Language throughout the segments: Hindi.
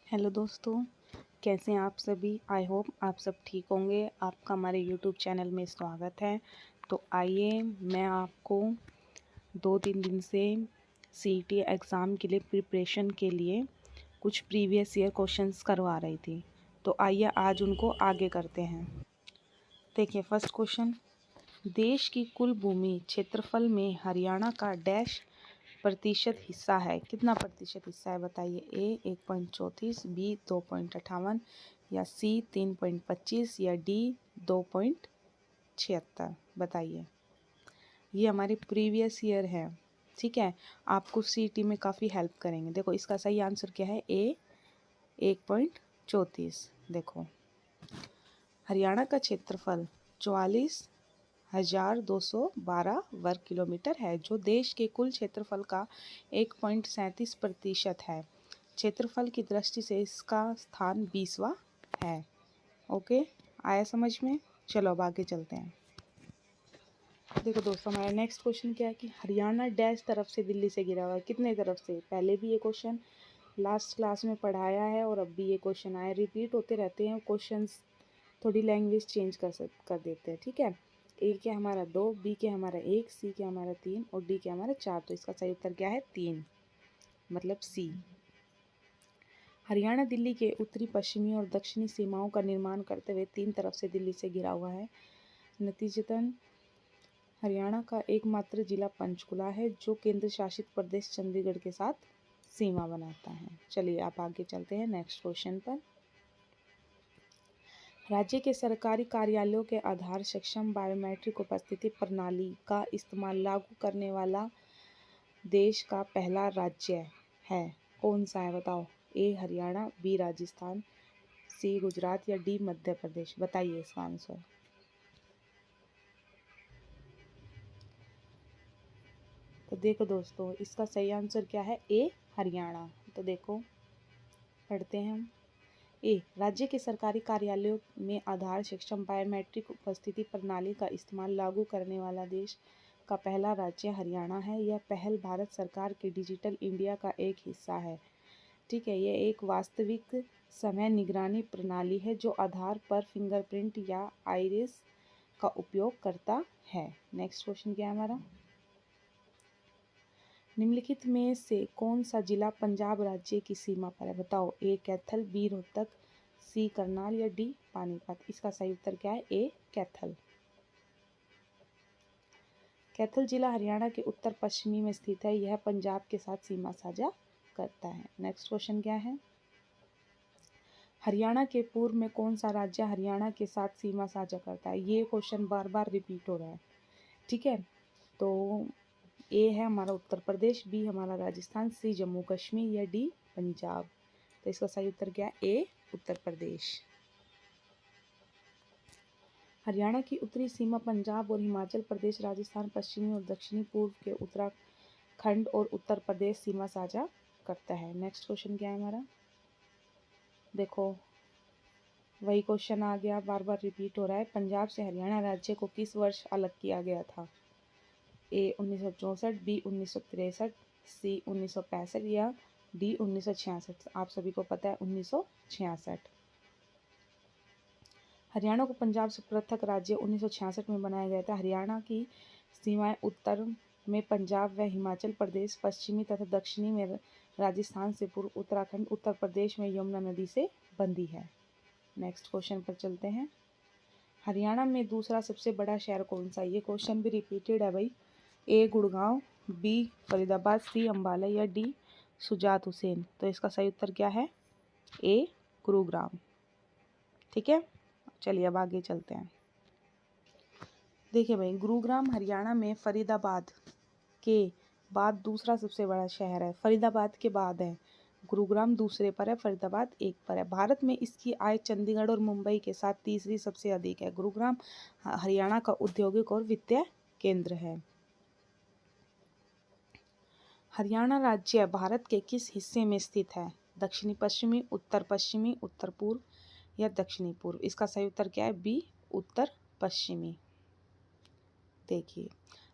हेलो दोस्तों, कैसे हैं आप सभी। आई होप आप सब ठीक होंगे। आपका हमारे यूट्यूब चैनल में स्वागत है। तो आइए मैं आपको 2-3 दिन से सीईटी एग्ज़ाम के लिए प्रिपरेशन के लिए कुछ प्रीवियस ईयर क्वेश्चंस करवा रही थी। तो आइए आज उनको आगे करते हैं। देखिए फर्स्ट क्वेश्चन, देश की कुल भूमि क्षेत्रफल में हरियाणा का डैश प्रतिशत हिस्सा है। कितना प्रतिशत हिस्सा है बताइए। ए 1.34, बी 2.58 या सी 3.25 या डी 2.76 बताइए। ये हमारे प्रीवियस ईयर है, ठीक है। आपको सीईटी में काफ़ी हेल्प करेंगे। देखो इसका सही आंसर क्या है, ए 1.34। देखो हरियाणा का क्षेत्रफल 44,212 वर्ग किलोमीटर है, जो देश के कुल क्षेत्रफल का 1.37% है। क्षेत्रफल की दृष्टि से इसका स्थान 20वां है। ओके, आया समझ में। चलो अब आगे चलते हैं। देखो दोस्तों, हमारा नेक्स्ट क्वेश्चन क्या है कि हरियाणा डैश तरफ से दिल्ली से घिरा हुआ है। कितने तरफ से। पहले भी ये क्वेश्चन लास्ट क्लास में पढ़ाया है और अब भी ये क्वेश्चन आए, रिपीट होते रहते हैं क्वेश्चंस। थोड़ी लैंग्वेज चेंज कर देते हैं, ठीक है। ए के हमारा 2, बी के हमारा 1, सी के हमारा 3 और डी के हमारा 4। तो इसका सही उत्तर क्या है, 3, मतलब सी। हरियाणा दिल्ली के उत्तरी पश्चिमी और दक्षिणी सीमाओं का निर्माण करते हुए 3 तरफ से दिल्ली से घिरा हुआ है। नतीजतन हरियाणा का एकमात्र जिला पंचकुला है, जो केंद्र शासित प्रदेश चंडीगढ़ के साथ सीमा बनाता है। चलिए आप आगे चलते हैं नेक्स्ट क्वेश्चन पर। राज्य के सरकारी कार्यालयों के आधार सक्षम बायोमेट्रिक उपस्थिति प्रणाली का इस्तेमाल लागू करने वाला देश का पहला राज्य है। कौन सा है बताओ। ए हरियाणा, बी राजस्थान, सी गुजरात या डी मध्य प्रदेश। बताइए इसका आंसर। तो देखो दोस्तों, इसका सही आंसर क्या है, ए हरियाणा। तो देखो पढ़ते हैं हम। ए राज्य के सरकारी कार्यालयों में आधार सक्षम बायोमेट्रिक उपस्थिति प्रणाली का इस्तेमाल लागू करने वाला देश का पहला राज्य हरियाणा है। यह पहल भारत सरकार के डिजिटल इंडिया का एक हिस्सा है, ठीक है। यह एक वास्तविक समय निगरानी प्रणाली है जो आधार पर फिंगरप्रिंट या आइरिस का उपयोग करता है। नेक्स्ट क्वेश्चन क्या है हमारा। निम्नलिखित में से कौन सा जिला पंजाब राज्य की सीमा पर है। बताओ। ए कैथल, बी रोहतक, सी करनाल या डी पानीपत। इसका सही उत्तर क्या है, ए कैथल। कैथल जिला हरियाणा के उत्तर पश्चिमी में स्थित है। यह पंजाब के साथ सीमा साझा करता है। नेक्स्ट क्वेश्चन क्या है। हरियाणा के पूर्व में कौन सा राज्य हरियाणा के साथ सीमा साझा करता है। ये क्वेश्चन बार बार रिपीट हो रहा है, ठीक है। तो ए है हमारा उत्तर प्रदेश, बी हमारा राजस्थान, सी जम्मू कश्मीर या डी पंजाब। तो इसका सही उत्तर क्या है, ए उत्तर प्रदेश। हरियाणा की उत्तरी सीमा पंजाब और हिमाचल प्रदेश, राजस्थान पश्चिमी और दक्षिणी पूर्व के उत्तराखंड और उत्तर प्रदेश सीमा साझा करता है। नेक्स्ट क्वेश्चन क्या है हमारा। देखो वही क्वेश्चन आ गया, बार बार रिपीट हो रहा है। पंजाब से हरियाणा राज्य को किस वर्ष अलग किया गया था। ए 1964, बी 1963, सी 1965 या डी 1966। आप सभी को पता है 1966। हरियाणा को पंजाब से पृथक राज्य 1966 में बनाया गया था। हरियाणा की सीमाएं उत्तर में पंजाब व हिमाचल प्रदेश, पश्चिमी तथा दक्षिणी में राजस्थान से पूर्व उत्तराखंड, उत्तर प्रदेश में यमुना नदी से बंधी है। नेक्स्ट क्वेश्चन पर चलते हैं। हरियाणा में दूसरा सबसे बड़ा शहर कौन सा है। ये क्वेश्चन भी रिपीटेड है भाई। ए गुड़गांव, बी फरीदाबाद, सी अम्बाला या डी सुजात हुसैन। तो इसका सही उत्तर क्या है, ए गुरुग्राम, ठीक है। चलिए अब आगे चलते हैं। देखिए भाई, गुरुग्राम हरियाणा में फरीदाबाद के बाद दूसरा सबसे बड़ा शहर है। फरीदाबाद के बाद है, गुरुग्राम दूसरे पर है, फरीदाबाद एक पर है। भारत में इसकी आय चंडीगढ़ और मुंबई के साथ तीसरी सबसे अधिक है। गुरुग्राम हरियाणा का औद्योगिक और वित्तीय केंद्र है। हरियाणा राज्य भारत के किस हिस्से में स्थित है। दक्षिणी पश्चिमी, उत्तर पश्चिमी, उत्तर पूर्व या दक्षिणी पूर्व। इसका सही उत्तर क्या है, बी उत्तर पश्चिमी। देखिए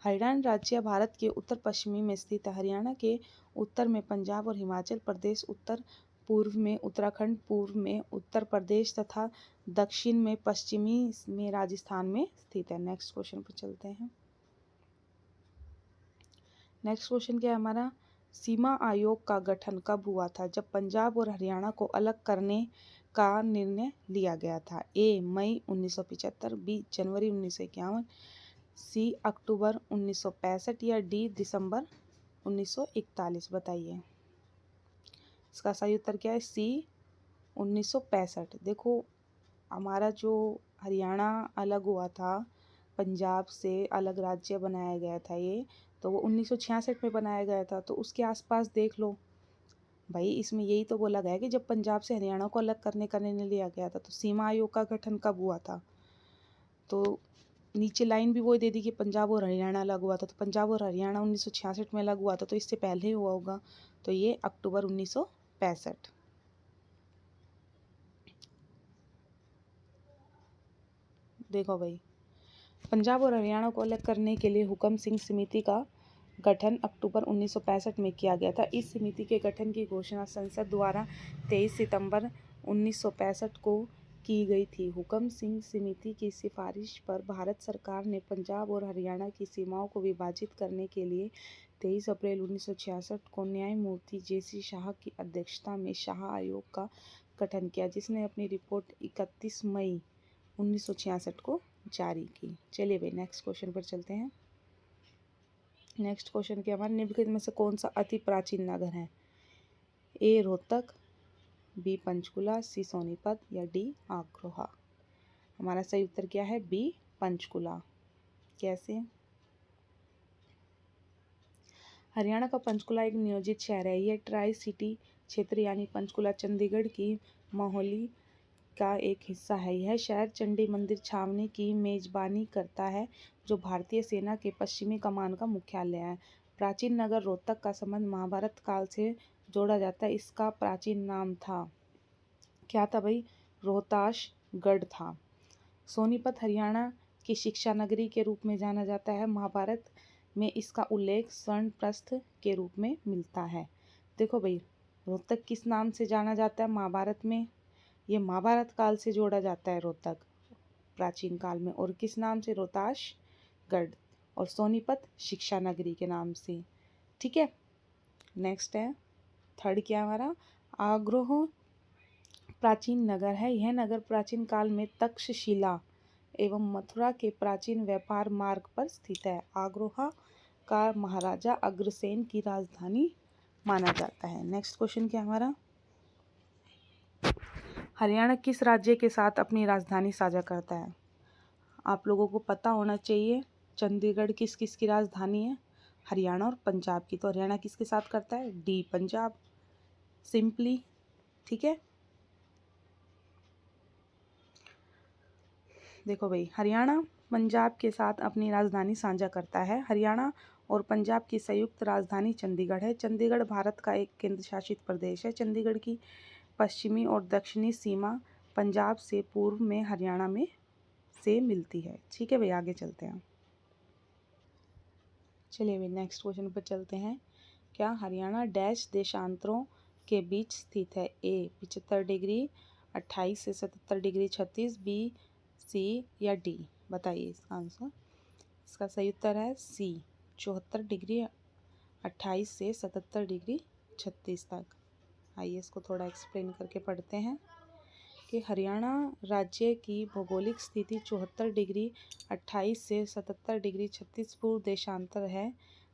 हरियाणा राज्य भारत के उत्तर पश्चिमी में स्थित है। हरियाणा के उत्तर में पंजाब और हिमाचल प्रदेश, उत्तर पूर्व में उत्तराखंड, पूर्व में उत्तर प्रदेश तथा दक्षिण में पश्चिमी में राजस्थान में स्थित है। नेक्स्ट क्वेश्चन पर चलते हैं। नेक्स्ट क्वेश्चन क्या है हमारा, सीमा आयोग का गठन कब हुआ था जब पंजाब और हरियाणा को अलग करने का निर्णय लिया गया था? ए मई 1975, बी जनवरी 1951, सी अक्टूबर 1965 या डी दिसंबर 1941? बताइए इसका सही उत्तर क्या है, सी 1965। देखो हमारा जो हरियाणा अलग हुआ था, पंजाब से अलग राज्य बनाया गया था ये, तो वो 1966 में बनाया गया था। तो उसके आसपास देख लो भाई, इसमें यही तो बोला गया है कि जब पंजाब से हरियाणा को अलग करने का निर्णय लिया गया था। तो सीमा आयोग का गठन कब हुआ था? तो नीचे लाइन भी वो दे दी कि पंजाब और हरियाणा अलग हुआ था। तो पंजाब और हरियाणा 1966 में अलग हुआ था, तो इससे पहले ही हुआ होगा। तो ये अक्टूबर 1965। देखो भाई, पंजाब और हरियाणा को अलग करने के लिए हुकम सिंह समिति का गठन अक्टूबर 1965 में किया गया था। इस समिति के गठन की घोषणा संसद द्वारा 23 सितंबर 1965 को की गई थी। हुकम सिंह समिति की सिफारिश पर भारत सरकार ने पंजाब और हरियाणा की सीमाओं को विभाजित करने के लिए 23 अप्रैल 1966 को न्यायमूर्ति जे.सी. शाह की अध्यक्षता में शाह आयोग का गठन किया, जिसने अपनी रिपोर्ट 31 मई 1966 को जारी की। चलिए भाई नेक्स्ट क्वेश्चन पर चलते हैं। नेक्स्ट क्वेश्चन क्या हमारे निम्नलिखित में से कौन सा अति प्राचीन नगर है? ए रोहतक, बी पंचकुला, सी सोनीपत या डी आग्रोहा? हमारा सही उत्तर क्या है, बी पंचकुला। कैसे? हरियाणा का पंचकुला एक नियोजित शहर है। यह ट्राई सिटी क्षेत्र यानी पंचकुला चंडीगढ़ की मोहाली का एक हिस्सा है। यह शहर चंडी मंदिर छावनी की मेजबानी करता है, जो भारतीय सेना के पश्चिमी कमान का मुख्यालय है। प्राचीन नगर रोहतक का संबंध महाभारत काल से जोड़ा जाता है। इसका प्राचीन नाम था, क्या था भाई? रोहताशगढ़ था। सोनीपत हरियाणा की शिक्षा नगरी के रूप में जाना जाता है। महाभारत में इसका उल्लेख स्वर्णप्रस्थ के रूप में मिलता है। देखो भाई, रोहतक किस नाम से जाना जाता है महाभारत में? ये महाभारत काल से जोड़ा जाता है रोहतक प्राचीन काल में। और किस नाम से? रोहताशगढ़। और सोनीपत शिक्षा नगरी के नाम से। ठीक है, नेक्स्ट है थर्ड क्या हमारा, आग्रोह प्राचीन नगर है। यह नगर प्राचीन काल में तक्षशिला एवं मथुरा के प्राचीन व्यापार मार्ग पर स्थित है। आग्रोहा का महाराजा अग्रसेन की राजधानी माना जाता है। नेक्स्ट क्वेश्चन क्या हमारा, हरियाणा किस राज्य के साथ अपनी राजधानी साझा करता है? आप लोगों को पता होना चाहिए चंडीगढ़ किस किस की राजधानी है, हरियाणा और पंजाब की। तो हरियाणा किसके साथ करता है? D Punjab, simply. ठीक है, देखो भाई, हरियाणा पंजाब के साथ अपनी राजधानी साझा करता है। हरियाणा और पंजाब की संयुक्त राजधानी चंडीगढ़ है। चंडीगढ़ भारत का एक केंद्र शासित प्रदेश है। चंडीगढ़ की पश्चिमी और दक्षिणी सीमा पंजाब से पूर्व में हरियाणा में से मिलती है। ठीक है भाई, आगे चलते हैं। चलिए भाई नेक्स्ट क्वेश्चन पर चलते हैं। क्या हरियाणा डैश देशांतरों के बीच स्थित है? ए 75 डिग्री 28 से 77 डिग्री 36, बी सी या डी? बताइए इसका आंसर। इसका सही उत्तर है सी 74 डिग्री 28 से 77 डिग्री 36 तक। आइए इसको थोड़ा एक्सप्लेन करके पढ़ते हैं कि हरियाणा राज्य की भौगोलिक स्थिति 74 डिग्री 28 से 77 डिग्री 36 पूर्व देशांतर है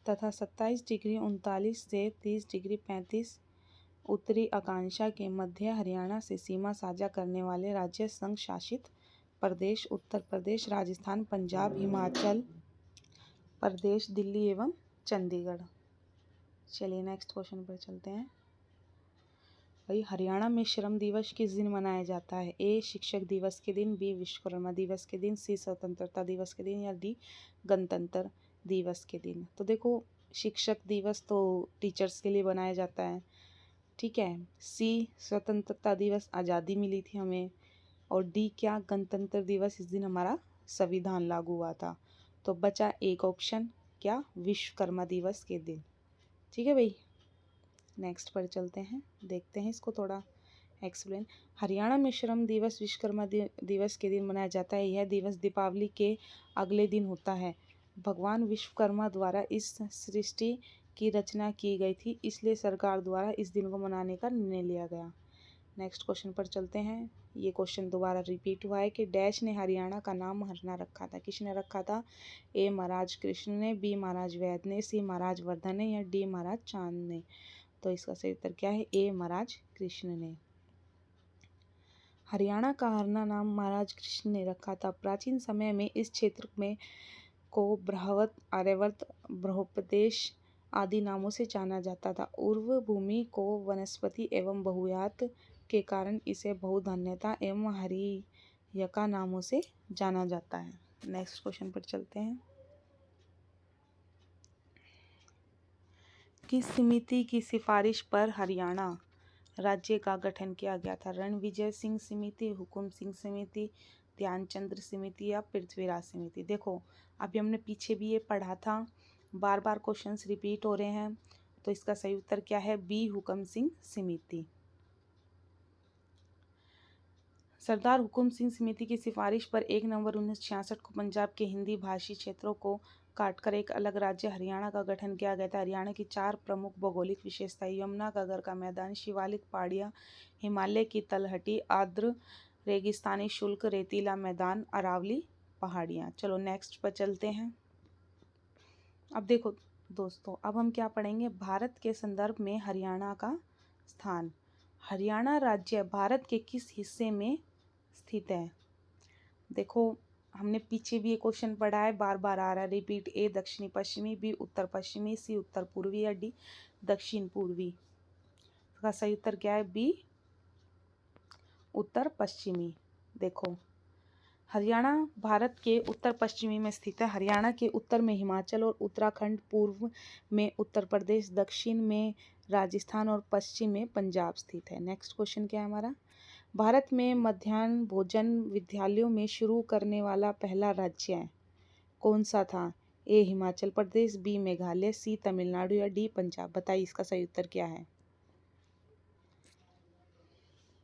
तथा 27 डिग्री 39 से 30 डिग्री 35 उत्तरी आकांक्षा के मध्य हरियाणा से सीमा साझा करने वाले राज्य संघ शासित प्रदेश उत्तर प्रदेश, राजस्थान, पंजाब, हिमाचल प्रदेश, दिल्ली एवं चंडीगढ़। चलिए नेक्स्ट क्वेश्चन पर चलते हैं। भाई, हरियाणा में श्रम दिवस किस दिन मनाया जाता है? ए शिक्षक दिवस के दिन, बी विश्वकर्मा दिवस के दिन, सी स्वतंत्रता दिवस के दिन या डी गणतंत्र दिवस के दिन? तो देखो, शिक्षक दिवस तो टीचर्स के लिए बनाया जाता है। ठीक है, सी स्वतंत्रता दिवस, आज़ादी मिली थी हमें। और डी क्या, गणतंत्र दिवस, इस दिन हमारा संविधान लागू हुआ था। तो बचा एक ऑप्शन, क्या, विश्वकर्मा दिवस के दिन। ठीक है भाई, नेक्स्ट पर चलते हैं, देखते हैं इसको थोड़ा एक्सप्लेन। हरियाणा में श्रम दिवस विश्वकर्मा दिवस के दिन मनाया जाता है। यह दिवस दीपावली के अगले दिन होता है। भगवान विश्वकर्मा द्वारा इस सृष्टि की रचना की गई थी, इसलिए सरकार द्वारा इस दिन को मनाने का निर्णय लिया गया। नेक्स्ट क्वेश्चन पर चलते हैं। ये क्वेश्चन दोबारा रिपीट हुआ है कि डैश ने हरियाणा का नाम हरना रखा था। किसने रखा था? ए महाराज कृष्ण ने, बी महाराज वैद ने, सी महाराज वर्धन ने या डी महाराज चांद ने। तो इसका सही उत्तर क्या है? ए महाराज कृष्ण ने। हरियाणा का हरना नाम महाराज कृष्ण ने रखा था। प्राचीन समय में इस क्षेत्र में को ब्रहवत, आर्यवर्त, बृहप्रदेश आदि नामों से जाना जाता था। उर्वर भूमि को वनस्पति एवं बहुयात के कारण इसे बहुधन्यता एवं हरियका नामों से जाना जाता है। नेक्स्ट क्वेश्चन पर चलते हैं। किस समिति की सिफारिश पर हरियाणा राज्य का गठन किया गया था? रणविजय सिंह समिति, हुकुम सिंह समिति, ध्यानचंद्र समिति या पृथ्वीराज समिति। देखो अभी हमने पीछे भी ये पढ़ा था, बार बार क्वेश्चंस रिपीट हो रहे हैं, तो इसका सही उत्तर क्या है? बी हुकुम सिंह समिति। सरदार हुकुम सिंह समिति की सिफारिश पर 1 नवंबर 1966 को पंजाब के हिंदी भाषी क्षेत्रों को काटकर एक अलग राज्य हरियाणा का गठन किया गया था। हरियाणा की 4 प्रमुख भौगोलिक विशेषताएं: यमुना का घर का मैदान, शिवालिक पहाड़ियाँ, हिमालय की तलहटी, आर्द्र रेगिस्तानी शुष्क रेतीला मैदान, अरावली पहाड़ियाँ। चलो नेक्स्ट पर चलते हैं। अब देखो दोस्तों, अब हम क्या पढ़ेंगे? भारत के संदर्भ में हरियाणा का स्थान। हरियाणा राज्य भारत के किस हिस्से में स्थित है? देखो हमने पीछे भी ये क्वेश्चन पढ़ा है, बार बार आ रहा है रिपीट। ए दक्षिणी पश्चिमी, बी उत्तर पश्चिमी, सी उत्तर पूर्वी या डी दक्षिण पूर्वी। इसका सही उत्तर क्या है? बी उत्तर पश्चिमी। देखो हरियाणा भारत के उत्तर पश्चिमी में स्थित है। हरियाणा के उत्तर में हिमाचल और उत्तराखंड, पूर्व में उत्तर प्रदेश, दक्षिण में राजस्थान और पश्चिम में पंजाब स्थित है। नेक्स्ट क्वेश्चन क्या है हमारा? भारत में मध्याह्न भोजन विद्यालयों में शुरू करने वाला पहला राज्य है कौन सा था? ए हिमाचल प्रदेश, बी मेघालय, सी तमिलनाडु या डी पंजाब। बताइए इसका सही उत्तर क्या है?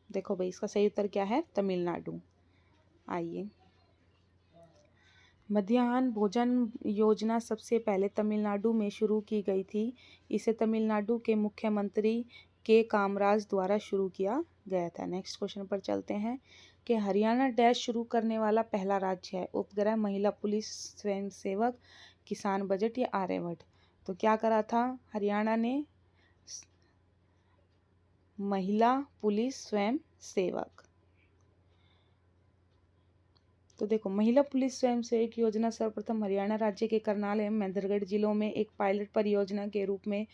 देखो भाई इसका सही उत्तर क्या है? तमिलनाडु। आइए, मध्याह्न भोजन योजना सबसे पहले तमिलनाडु में शुरू की गई थी। इसे तमिलनाडु के मुख्यमंत्री के कामराज द्वारा शुरू किया गया था। नेक्स्ट क्वेश्चन पर चलते हैं कि हरियाणा डैश शुरू करने वाला पहला राज्य है? उपग्रह, महिला पुलिस, स्वयंसेवक, किसान बजट या आर्यभट्ट। तो क्या करा था हरियाणा ने? महिला पुलिस स्वयं सेवक। तो देखो महिला पुलिस स्वयंसेवक योजना सर्वप्रथम हरियाणा राज्य के करनाल एवं महेंद्रगढ़ जिलों में एक पायलट परियोजना के रूप में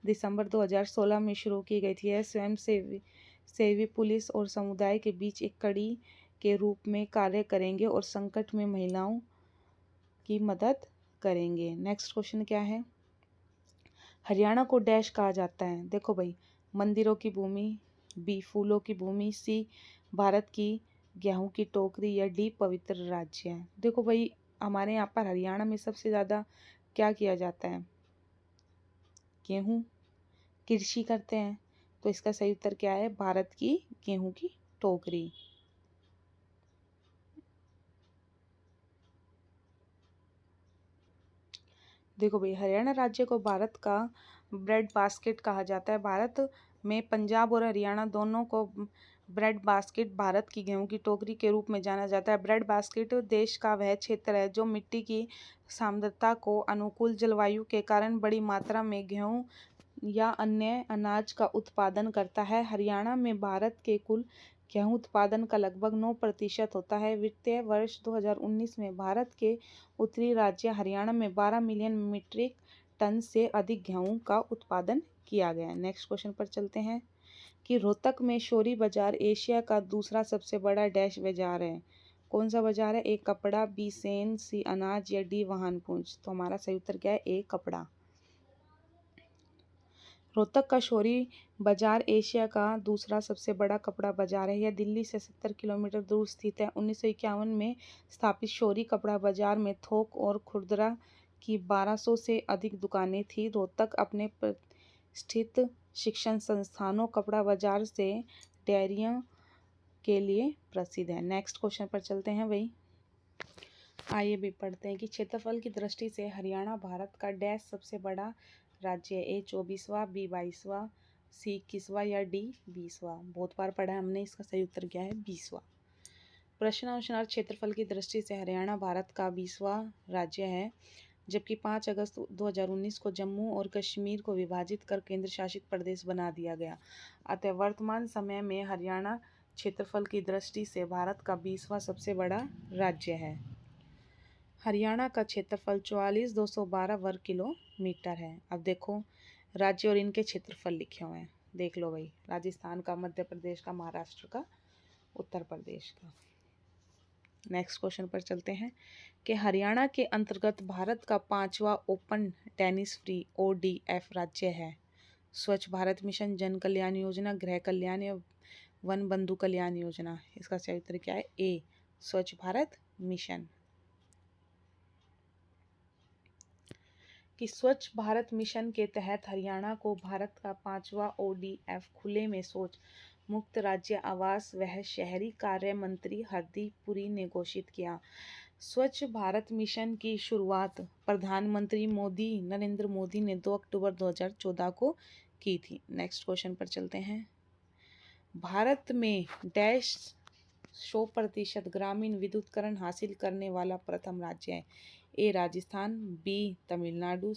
दिसंबर 2016 में शुरू की गई थी। यह स्वयंसेवी पुलिस और समुदाय के बीच एक कड़ी के रूप में कार्य करेंगे और संकट में महिलाओं की मदद करेंगे। नेक्स्ट क्वेश्चन क्या है? हरियाणा को डैश कहा जाता है? देखो भाई, मंदिरों की भूमि, बी फूलों की भूमि, सी भारत की गेहूं की टोकरी या डी पवित्र राज्य है। देखो भाई हमारे यहाँ पर हरियाणा में सबसे ज़्यादा क्या किया जाता है? गेहूं, कृषि करते हैं। तो इसका सही उत्तर क्या है? भारत की गेहूं की टोकरी। देखो भाई हरियाणा राज्य को भारत का ब्रेड बास्केट कहा जाता है। भारत में पंजाब और हरियाणा दोनों को ब्रेड बास्केट, भारत की गेहूं की टोकरी के रूप में जाना जाता है। ब्रेड बास्केट देश का वह क्षेत्र है जो मिट्टी की सांद्रता को अनुकूल जलवायु के कारण बड़ी मात्रा में गेहूं या अन्य अनाज का उत्पादन करता है। हरियाणा में भारत के कुल गेहूं उत्पादन का लगभग 9% होता है। वित्तीय वर्ष 2019 में भारत के उत्तरी राज्य हरियाणा में 12 मिलियन मीट्रिक टन से अधिक गेहूं का उत्पादन किया गया। नेक्स्ट क्वेश्चन पर चलते हैं कि रोहतक में शोरी बाजार एशिया का दूसरा सबसे बड़ा डैश बाजार है। कौन सा बाजार है? ए कपड़ा, बी सेन, सी अनाज या डी वाहन पूंज। तो हमारा सही उत्तर क्या है? ए कपड़ा। रोहतक का शोरी बाजार एशिया का दूसरा सबसे बड़ा कपड़ा बाजार है। यह दिल्ली से 70 किलोमीटर दूर स्थित है। 1951 में स्थापित शोरी कपड़ा बाजार में थोक और खुदरा की 1200 से अधिक दुकानें थीं। रोहतक अपने प्रतिष्ठित शिक्षण संस्थानों, कपड़ा बाजार से डेयरियों के लिए प्रसिद्ध है। नेक्स्ट क्वेश्चन पर चलते हैं भाई। आइए भी पढ़ते हैं कि क्षेत्रफल की दृष्टि से हरियाणा भारत का डैश सबसे बड़ा राज्य है। ए 24वां, बी 22वां, सी 21वां या डी 20वां। बहुत बार पढ़ा है हमने, इसका सही उत्तर क्या है? 20वां। प्रश्नानुसार क्षेत्रफल की दृष्टि से हरियाणा भारत का 20वां राज्य है, जबकि 5 अगस्त 2019 को जम्मू और कश्मीर को विभाजित कर केंद्र शासित प्रदेश बना दिया गया। अतः वर्तमान समय में हरियाणा क्षेत्रफल की दृष्टि से भारत का 20वां सबसे बड़ा राज्य है। हरियाणा का क्षेत्रफल 44,212 वर्ग किलोमीटर है। अब देखो राज्य और इनके क्षेत्रफल लिखे हुए हैं, देख लो भाई। राजस्थान का, मध्य प्रदेश का, महाराष्ट्र का, उत्तर प्रदेश का। नेक्स्ट क्वेश्चन पर चलते हैं कि हरियाणा के अंतर्गत भारत का 5वां ओपन टेनिस फ्री ODF राज्य है। स्वच्छ भारत मिशन, जन कल्याण योजना, गृह कल्याण या वन बंधु कल्याण योजना। इसका सही उत्तर क्या है? ए स्वच्छ भारत मिशन। कि स्वच्छ भारत मिशन के तहत हरियाणा को भारत का 5वां ODF खुले में शौच मुक्त राज्य आवास वह शहरी कार्य मंत्री हरदीप पुरी ने घोषित किया। स्वच्छ भारत मिशन की शुरुआत प्रधानमंत्री नरेंद्र मोदी ने 2 अक्टूबर 2014 को की थी। नेक्स्ट क्वेश्चन पर चलते हैं। भारत में डैश 100% ग्रामीण विद्युतीकरण हासिल करने वाला प्रथम राज्य है। ए राजस्थान, बी तमिलनाडु,